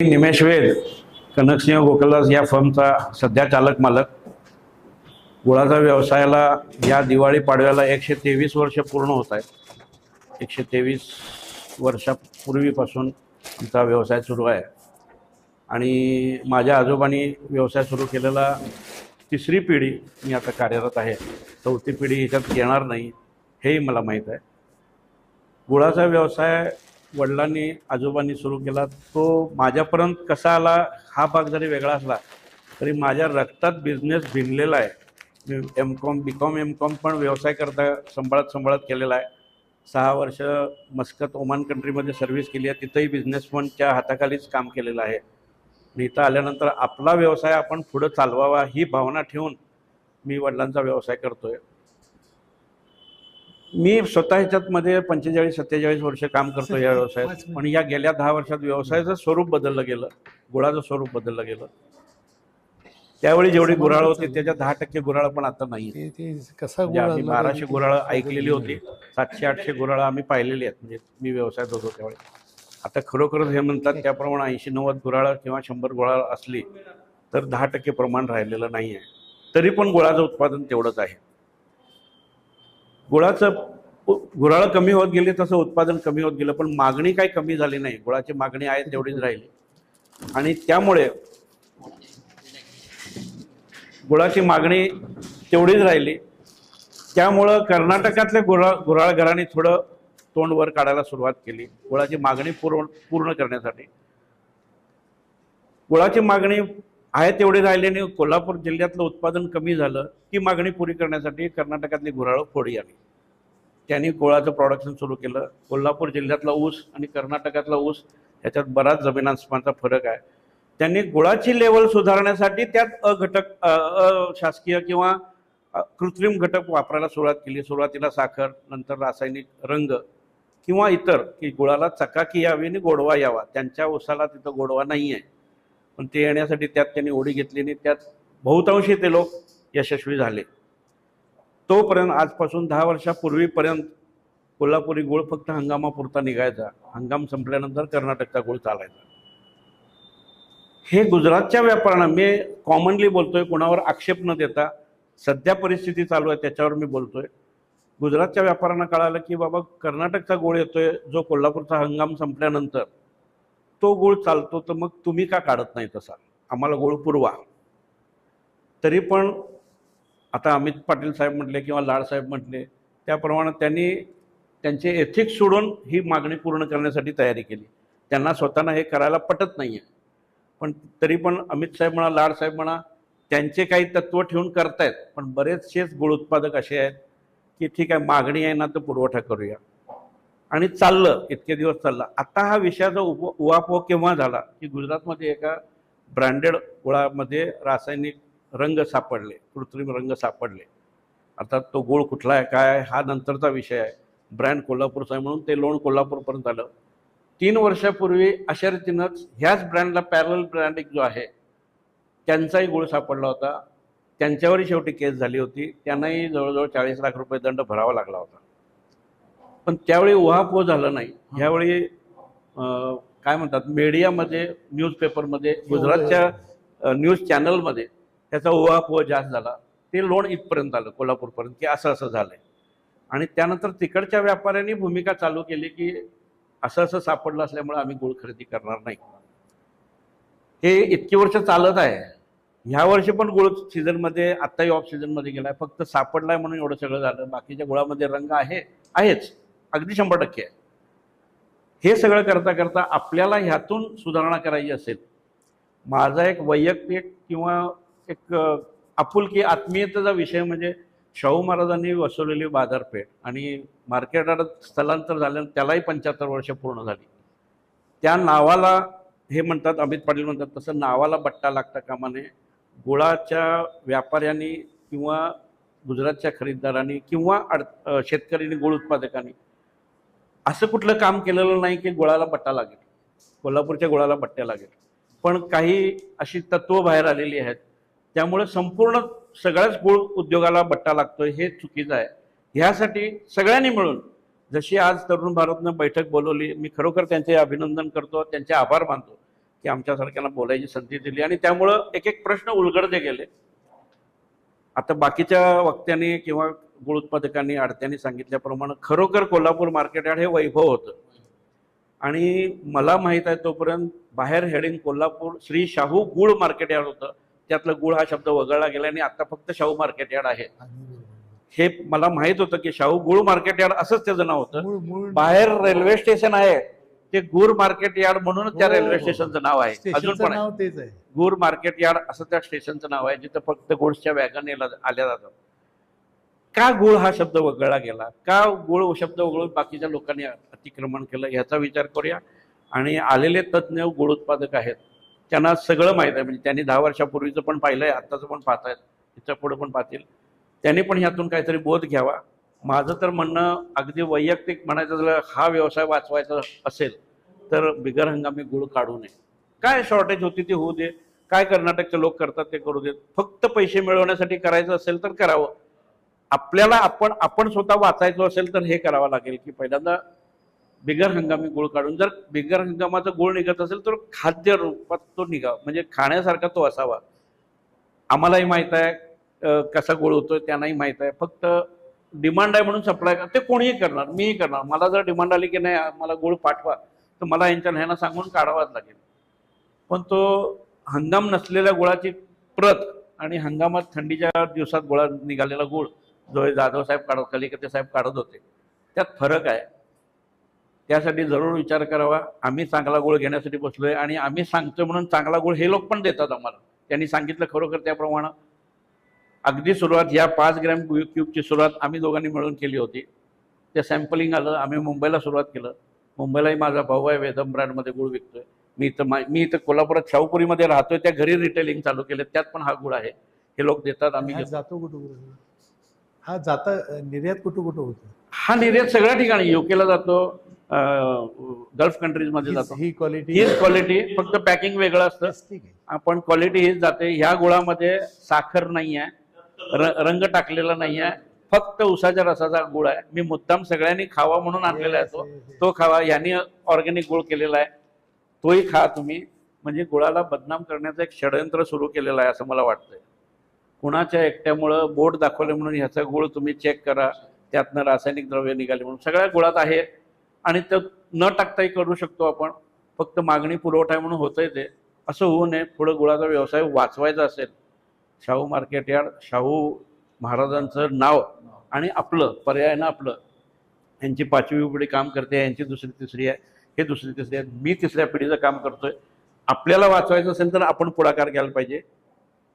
निमेश वेद कनकसिंह गोकुलदास या फर्मचा सध्या चालक मालक. गुळाचा व्यवसायाला या दिवाळी पाडव्याला 123 वर्ष पूर्ण होत आहेत. 123 वर्षापूर्वीपासून आमचा व्यवसाय सुरू आहे आणि माझ्या आजोबांनी व्यवसाय सुरू केलेला तिसरी पिढी मी आता कार्यरत आहे. चौथी पिढी ह्याच्यात येणार नाही हेही मला माहीत आहे. गुळाचा व्यवसाय वडिलांनी आजोबांनी सुरू केला, तो माझ्यापर्यंत कसा आला हा भाग जरी वेगळा असला तरी माझ्या रक्तात बिझनेस भिनलेला आहे. मी एम कॉम पण व्यवसाय करता सांभाळत केलेला आहे. 6 वर्ष मस्कत ओमान कंट्रीमध्ये सर्व्हिस केली आहे, तिथंही बिझनेसमनच्या हाताखालीच काम केलेलं आहे. आणि इथं आल्यानंतर आपला व्यवसाय आपण पुढं चालवावा ही भावना ठेवून मी वडिलांचा व्यवसाय करतोय. मी स्वतः ह्याच्यातमध्ये 45-47 वर्ष काम करतो या व्यवसायात. पण या गेल्या 10 वर्षात व्यवसायाचं स्वरूप बदललं गेलं, गुळाचं स्वरूप बदललं गेलं. त्यावेळी जेवढी गुऱ्हाळ होती त्याच्या 10% गुऱ्हाळ पण आता नाही. कसा आम्ही 1200 गुऱ्हाळ ऐकलेली होती, 700-800 गुऱ्हाळ आम्ही पाहिलेली आहेत. म्हणजे मी व्यवसायात होतो त्यावेळी. आता खरोखरच हे म्हणतात त्याप्रमाणे 80-90 गुऱ्हाळ किंवा 100 गुऱ्हाळ असली तर 10% प्रमाण राहिलेलं नाही आहे. तरी पण गुळाचं उत्पादन तेवढंच आहे. गुळाचं गुऱ्हाळ कमी होत गेली तसं उत्पादन कमी होत गेलं, पण मागणी काही कमी झाली नाही. गुळाची मागणी आहे तेवढीच राहिली आणि त्यामुळे गुळाची मागणी तेवढीच राहिली. त्यामुळं कर्नाटकातल्या गुऱ्हाळ घरांनी थोडं तोंड वर काढायला सुरुवात केली गुळाची मागणी पूर्ण करण्यासाठी. गुळाची मागणी आहे तेवढी राहिली आणि कोल्हापूर जिल्ह्यातलं उत्पादन कमी झालं. ती मागणी पुरी करण्यासाठी कर्नाटकातली गुऱ्हाळं फोडी आली. त्यांनी गुळाचं प्रोडक्शन सुरू केलं. कोल्हापूर जिल्ह्यातला ऊस आणि कर्नाटकातला ऊस ह्याच्यात बराच जमीनास्मानाचा फरक आहे. त्यांनी गुळाची लेवल सुधारण्यासाठी त्यात अशासकीय किंवा कृत्रिम घटक वापरायला सुरुवात केली. सुरुवातीला साखर, नंतर रासायनिक रंग किंवा इतर, की गुळाला चकाकी यावी आणि गोडवा यावा. त्यांच्या ऊसाला तिथं गोडवा नाही आहे, पण ते येण्यासाठी त्यात त्यांनी ओढी घेतली आणि त्यात बहुतांशी ते लोक यशस्वी झाले. तोपर्यंत आजपासून 10 वर्षापूर्वीपर्यंत कोल्हापुरी गुळ फक्त हंगामापुरता निघायचा. हंगाम संपल्यानंतर कर्नाटकचा गुळ चालायचा. हे गुजरातच्या व्यापाऱ्यांना मी कॉमनली बोलतोय, कोणावर आक्षेप न देता सध्या परिस्थिती चालू आहे त्याच्यावर मी बोलतोय. गुजरातच्या व्यापाऱ्यांना कळालं की बाबा कर्नाटकचा गुळ येतोय जो कोल्हापूरचा हंगाम संपल्यानंतर, तो गुळ चालतो, तर मग तुम्ही का काढत नाही तसा, आम्हाला गुळ पुरवा. तरी पण आता अमित पाटील साहेब म्हटले किंवा लाड साहेब म्हटले त्याप्रमाणे त्यांनी त्यांचे एथिक्स सोडून ही मागणी पूर्ण करण्यासाठी तयारी केली. त्यांना स्वतःला हे करायला पटत नाही आहे, पण तरी पण अमित साहेब म्हणा, लाड साहेब म्हणा, त्यांचे काही तत्त्व ठेवून करतायत. पण बरेचसेच गुळ उत्पादक असे आहेत की ठीक आहे, मागणी आहे ना तर पुरवठा करूया, आणि चाललं. इतके दिवस चालला. आता हा विषयाचा उहापोह केव्हा झाला की गुजरातमध्ये एका ब्रँडेड गुळामध्ये रासायनिक रंग सापडले, कृत्रिम रंग सापडले. अर्थात तो गुळ कुठला आहे काय आहे हा नंतरचा विषय आहे. ब्रँड कोल्हापूरचा आहे म्हणून ते लोण कोल्हापूरपर्यंत आलं. 3 वर्षापूर्वी अशा रीतीनंच ह्याच ब्रँडला पॅरल ब्रँड एक जो आहे त्यांचाही गुळ सापडला होता. त्यांच्यावरही शेवटी केस झाली होती. त्यांनाही जवळजवळ 40 लाख रुपये दंड भरावा लागला होता. पण त्यावेळी उहापोह झालं नाही. ह्यावेळी काय म्हणतात, मीडियामध्ये, न्यूजपेपरमध्ये, गुजरातच्या न्यूज चॅनलमध्ये त्याचा उहापोह जास्त झाला. ते लोण इथपर्यंत आलं, कोल्हापूरपर्यंत, की असं असं झालंय. आणि त्यानंतर तिकडच्या व्यापाऱ्यांनी भूमिका चालू केली की असं असं सापडलं असल्यामुळे आम्ही गुळ खरेदी करणार नाही. हे इतकी वर्ष चालत आहे. ह्या वर्षी पण गुळ सीझनमध्ये, आत्ताही ऑफ सीझनमध्ये गेलाय. फक्त सापडलाय म्हणून एवढं सगळं झालं. बाकीच्या गुळामध्ये रंग आहेच, अगदी 100% आहे. हे सगळं करता करता आपल्याला ह्यातून सुधारणा करायची असेल, माझा एक वैयक्तिक किंवा एक आपुलकी आत्मीयतेचा विषय म्हणजे शाहू महाराजांनी वसवलेली बाजारपेठ आणि मार्केटात स्थलांतर झाल्यानं त्यालाही 75 वर्ष पूर्ण झाली. त्या नावाला हे म्हणतात, अमित पाटील म्हणतात तसं, नावाला बट्टा लागता कामा नये. गुळाच्या व्यापाऱ्यांनी किंवा गुजरातच्या खरीददारांनी किंवा शेतकऱ्यांनी, गुळ उत्पादकांनी असं कुठलं काम केलेलं नाही की गुळाला बट्टा लागेल, कोल्हापूरच्या गुळाला बट्ट्या लागेल. पण काही अशी तत्त्व बाहेर आलेली आहेत, त्यामुळे संपूर्ण सगळ्याच गुळ उद्योगाला बट्टा लागतोय. हे चुकीचं आहे. ह्यासाठी सगळ्यांनी मिळून, जशी आज तरुण भारतनं बैठक बोलवली, मी खरोखर त्यांचे अभिनंदन करतो, त्यांचे आभार मानतो. की आमच्यासारख्यांना बोलायची संधी दिली आणि त्यामुळं एक एक प्रश्न उलगडले गेले. आता बाकीच्या वक्त्यांनी किंवा गुळ उत्पादकांनी आडत्यांनी सांगितल्याप्रमाणे खरोखर कोल्हापूर मार्केट यार्ड हे वैभव होतं आणि मला माहित आहे तोपर्यंत बाहेर हेडिंग कोल्हापूर श्री शाहू गुळ मार्केट यार्ड होतं. त्यातलं गुळ हा शब्द वगळला गेला आणि आता फक्त शाहू मार्केट यार्ड आहे. हे मला माहित होतं की शाहू गुळ मार्केट यार्ड असंच त्याचं नाव होतं. बाहेर रेल्वे स्टेशन आहे ते गुळ मार्केट यार्ड म्हणून त्या रेल्वे स्टेशनचं नाव आहे. अजून पण आहे गुळ मार्केट यार्ड असं त्या स्टेशनचं नाव आहे जिथं फक्त गुळच्या वॅगन आल्या जातात. का गुळ हा शब्द वगळला गेला, का गुळ शब्द वगळून बाकीच्या लोकांनी अतिक्रमण केलं याचा विचार करूया. आणि आलेले तज्ज्ञ गुळ उत्पादक आहेत, त्यांना सगळं माहीत आहे. म्हणजे त्यांनी 10 वर्षापूर्वीचं पण पाहिलंय, आत्ताचं पण पाहतायत, तिच्या पुढे पण पाहतील. त्यांनी पण ह्यातून काहीतरी बोध घ्यावा. माझं तर म्हणणं अगदी वैयक्तिक म्हणायचं झालं, हा व्यवसाय वाचवायचा असेल तर बिगर हंगामी गुळ काढू नये. काय शॉर्टेज होती ती होऊ दे, काय कर्नाटकचे लोक करतात ते करू देत. फक्त पैसे मिळवण्यासाठी करायचं असेल तर करावं. आपल्याला आपण स्वतः वाचायचं असेल तर हे करावं लागेल की पहिल्यांदा बिगर हंगामी गुळ काढून, जर बिगर हंगामाचा गुळ निघत असेल तर खाद्य रूपात तो निघावा, म्हणजे खाण्यासारखा तो असावा. आम्हालाही माहित आहे कसा गुळ होतोय, त्यांनाही माहित आहे. फक्त डिमांड आहे म्हणून सप्लाय ते कोणीही करणार, मीही करणार. मला जर डिमांड आली की नाही मला गुळ पाठवा तर मला यांच्या ह्यांना सांगून काढावाच लागेल. पण तो हंगाम नसलेल्या गुळाची प्रत आणि हंगामात थंडीच्या दिवसात गुळा निघालेला गुळ जो जाधव साहेब काढत, कलिकते साहेब काढत होते, त्यात फरक आहे. त्यासाठी जरूर विचार करावा. आम्ही चांगला गुळ घेण्यासाठी बसलोय आणि आम्ही सांगतोय म्हणून चांगला गुळ हे लोक पण देतात आम्हाला. त्यांनी सांगितलं खरोखर त्याप्रमाणे अगदी सुरुवात या 5 ग्रॅम क्यूबची सुरुवात आम्ही दोघांनी मिळून केली होती. ते सॅम्पलिंग आलं, आम्ही मुंबईला सुरुवात केलं. मुंबईलाही माझा भाऊ आहे, वेदम ब्रँडमध्ये गुळ विकतोय. मी इथं कोल्हापुरात शाहूपुरीमध्ये राहतोय, त्या घरी रिटेलिंग चालू केलं, त्यात पण हा गुळ आहे. हे लोक देतात, आम्ही जातो कुठं हा जाता निर्यात कुठं होतं. हा निर्यात सगळ्या ठिकाणी युकेला जातो, गल्फ कंट्रीज मध्ये जातो. ही क्वालिटी फक्त पॅकिंग वेगळं असतं, आपण क्वालिटी हीच जाते. ह्या गुळामध्ये साखर नाही आहे, रंग टाकलेला नाही आहे, फक्त उसाच्या रसाचा गुळ आहे. मी मुद्दाम सगळ्यांनी खावा म्हणून आणलेला आहे. तो खावा. यांनी ऑर्गॅनिक गुळ केलेला आहे, तोही खा तुम्ही. म्हणजे गुळाला बदनाम करण्याचं एक षडयंत्र सुरू केलेलं आहे असं मला वाटतंय. कुणाच्या एकट्यामुळं बोट दाखवले म्हणून ह्याचा गुळ तुम्ही चेक करा, त्यातनं रासायनिक द्रव्य निघाले म्हणून. सगळ्या गुळात आहे आणि ते न टाकताही करू शकतो आपण. फक्त मागणी पुरवठा आहे म्हणून होतंय ते. असं होऊ नये. पुढे गुळाचा व्यवसाय वाचवायचा असेल, शाहू मार्केट यार्ड, शाहू महाराजांचं नाव आणि आपलं पर्यायानं आपलं, यांची 5वी पिढी काम करते, यांची 2री 3री आहे, हे 2री 3री आहे, मी 3ऱ्या पिढीचं काम करतोय. आपल्याला वाचवायचं असेल तर आपण पुढाकार घ्यायला पाहिजे.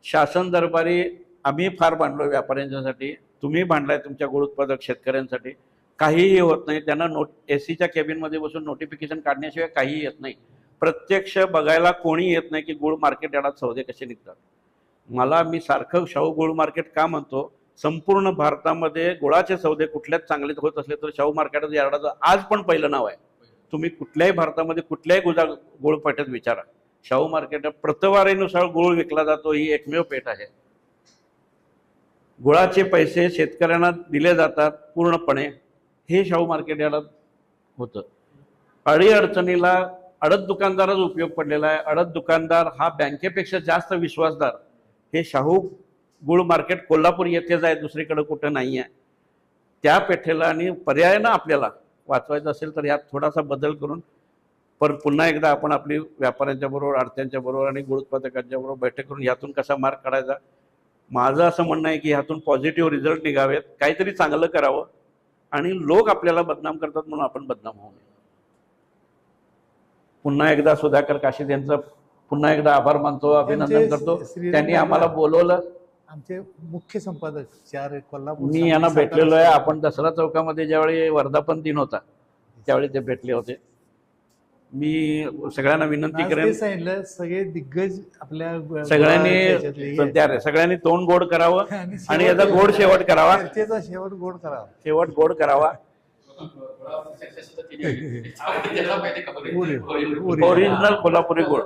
शासन दरबारी आम्ही फार भांडलो व्यापाऱ्यांच्यासाठी, तुम्ही भांडलाय तुमच्या गुळ उत्पादक शेतकऱ्यांसाठी. काहीही होत नाही. त्यांना एसीच्या केबिनमध्ये बसून नोटिफिकेशन काढण्याशिवाय काहीही येत नाही. प्रत्यक्ष बघायला कोणी येत नाही की गुळ मार्केट यार्डात सौदे कसे निघतात. मी सारखं शाहू गुळ मार्केट का म्हणतो, संपूर्ण भारतामध्ये गुळाचे सौदे कुठल्याच चांगले होत असले तर शाहू मार्केट यार्डाचं आज पण पहिलं नाव आहे. तुम्ही कुठल्याही भारतामध्ये कुठल्याही गुळपेठेत विचारा, शाहू मार्केट प्रतवारीनुसार गुळ विकला जातो, ही एकमेव पेठ आहे. गुळाचे पैसे शेतकऱ्यांना दिले जातात पूर्णपणे, हे शाहू मार्केट यार्डात होतं. अडीअडचणीला अडत दुकानदारच उपयोग पडलेला आहे. अडत दुकानदार हा बँकेपेक्षा जास्त विश्वासदार हे शाहू गुळ मार्केट कोल्हापूर येथेच आहे, दुसरीकडे कुठं नाही आहे. त्या पेठेला आणि पर्यायानं आपल्याला वाचवायचं असेल तर यात थोडासा बदल करून पुन्हा एकदा आपण आपली व्यापाऱ्यांच्या बरोबर, आडत्यांच्या बरोबर आणि गुळ उत्पादकांच्या बरोबर बैठक करून यातून कसा मार्ग काढायचा. माझं असं म्हणणं आहे की ह्यातून पॉझिटिव्ह रिझल्ट निघावेत, काहीतरी चांगलं करावं. आणि लोक आपल्याला बदनाम करतात म्हणून आपण बदनाम होऊ नये. पुन्हा एकदा सुधाकर काशीद यांचं पुन्हा एकदा आभार मानतो, अभिनंदन करतो. त्यांनी आम्हाला बोलवलं. आमचे मुख्य संपादक 4 कोल्हापूर, मी यांना भेटलेलो आहे. आपण दसरा चौकामध्ये ज्यावेळी वर्धापन दिन होता त्यावेळी ते भेटले होते. मी सगळ्यांना विनंती करेन, सगळे दिग्गज आपल्या सगळ्यांनी तोंड गोड करावं आणि याचा गोड शेवट करावा. शेवट गोड करावा. ओरिजिनल कोल्हापुरी गोड.